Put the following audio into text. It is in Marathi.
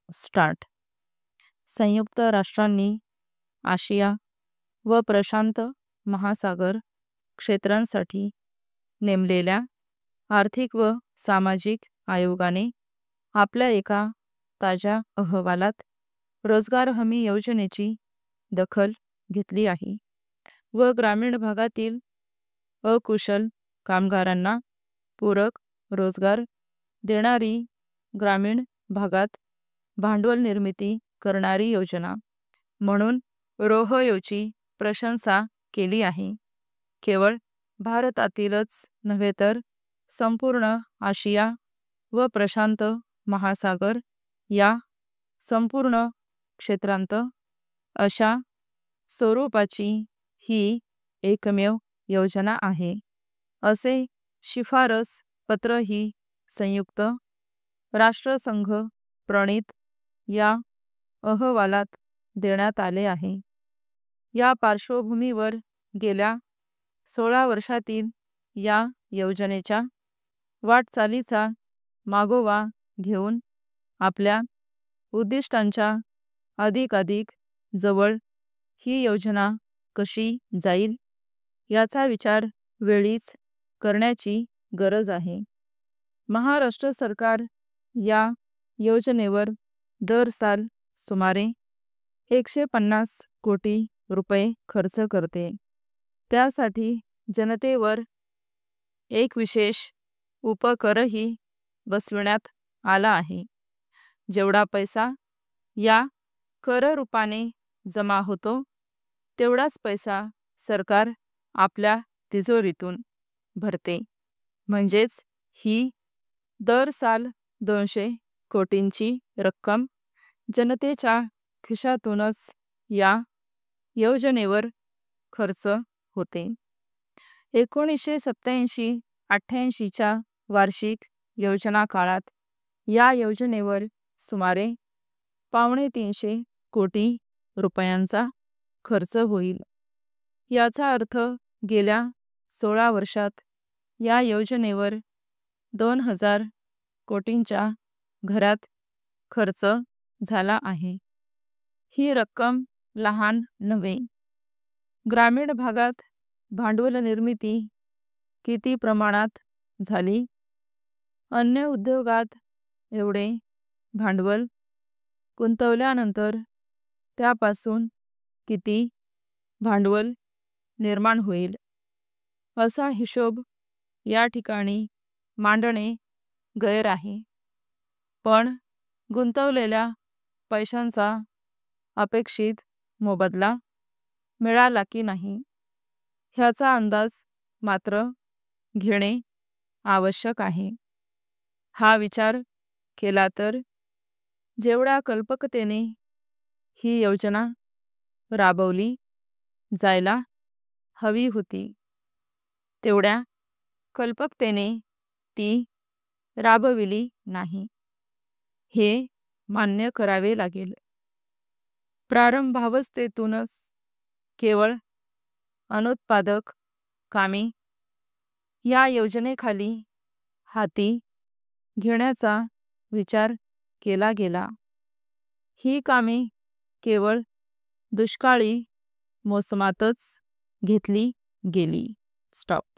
स्टार्ट. संयुक्त राष्ट्रांनी आशिया व प्रशांत महासागर क्षेत्रांसाठी नेमलेल्या आर्थिक व सामाजिक आयोगाने आपल्या एका ताज्या अहवालात रोजगार हमी योजनेची दखल घेतली आहे व ग्रामीण भागातील अकुशल कामगारांना पूरक रोजगार देणारी ग्रामीण भागात भांडवल निर्मिती करणारी योजना म्हणून रोहयोची प्रशंसा केली आहे. केवळ भारतातीलच नव्हे तर संपूर्ण आशिया व प्रशांत महासागर या संपूर्ण क्षेत्रांत अशा स्वरूपाची ही एकमेव योजना आहे असे शिफारस पत्रही संयुक्त राष्ट्रसंघ प्रणीत या अहवालात देण्यात आले आहे. या पार्श्वभूमीवर गेल्या 16 वर्षातील या योजनेच्या वाटचालीचा मागोवा घेऊन आपल्या उद्दिष्टांच्या अधिकाधिक जवळ ही योजना कशी जाईल याचा विचार वेळीच करण्याची गरज आहे. महाराष्ट्र सरकार या योजनेवर दर साल सुमारे 150 कोटी रुपये खर्च करते. त्यासाठी जनतेवर एक विशेष उपकरही बसविण्यात आला आहे. जेवढा पैसा या कर रूपाने जमा होतो तेवढाच पैसा सरकार आपल्या तिजोरीतून भरते. म्हणजेच ही दर साल 200 कोटींची रक्कम जनतेच्या खिशातूनच या योजनेवर खर्च होते. 1987-88च्या वार्षिक योजना काळात या योजनेवर सुमारे 250 कोटी रुपयांचा खर्च होईल. याचा अर्थ गेल्या 16 वर्षात या योजनेवर 2000 कोटींच्या घरात खर्च झाला आहे. ही रक्कम लहान नव्हे. ग्रामीण भागात भांडवल निर्मिती किती प्रमाणात झाली? अन्य उद्योगात एवढे भांडवल गुंतवल्यानंतर त्यापासून किती भांडवल निर्माण होईल असा हिशोब या ठिकाणी मांडणे गैर आहे. पण गुंतवलेल्या पैशांचा अपेक्षित मोबदला मिळाला की नाही ह्याचा अंदाज मात्र घेणे आवश्यक आहे. हा विचार केला तर जेवढ्या कल्पकतेने ही योजना राबवली जायला हवी होती तेवढ्या कल्पकतेने ती राबविली नाही हे मान्य करावे लागेल. प्रारंभावस्थेतूनच केवळ अनुत्पादक कामे या योजनेखाली हाती घेण्याचा विचार केला गेला. ही कामे केवळ दुष्काळी मोसमातच घेतली गेली. स्टॉप.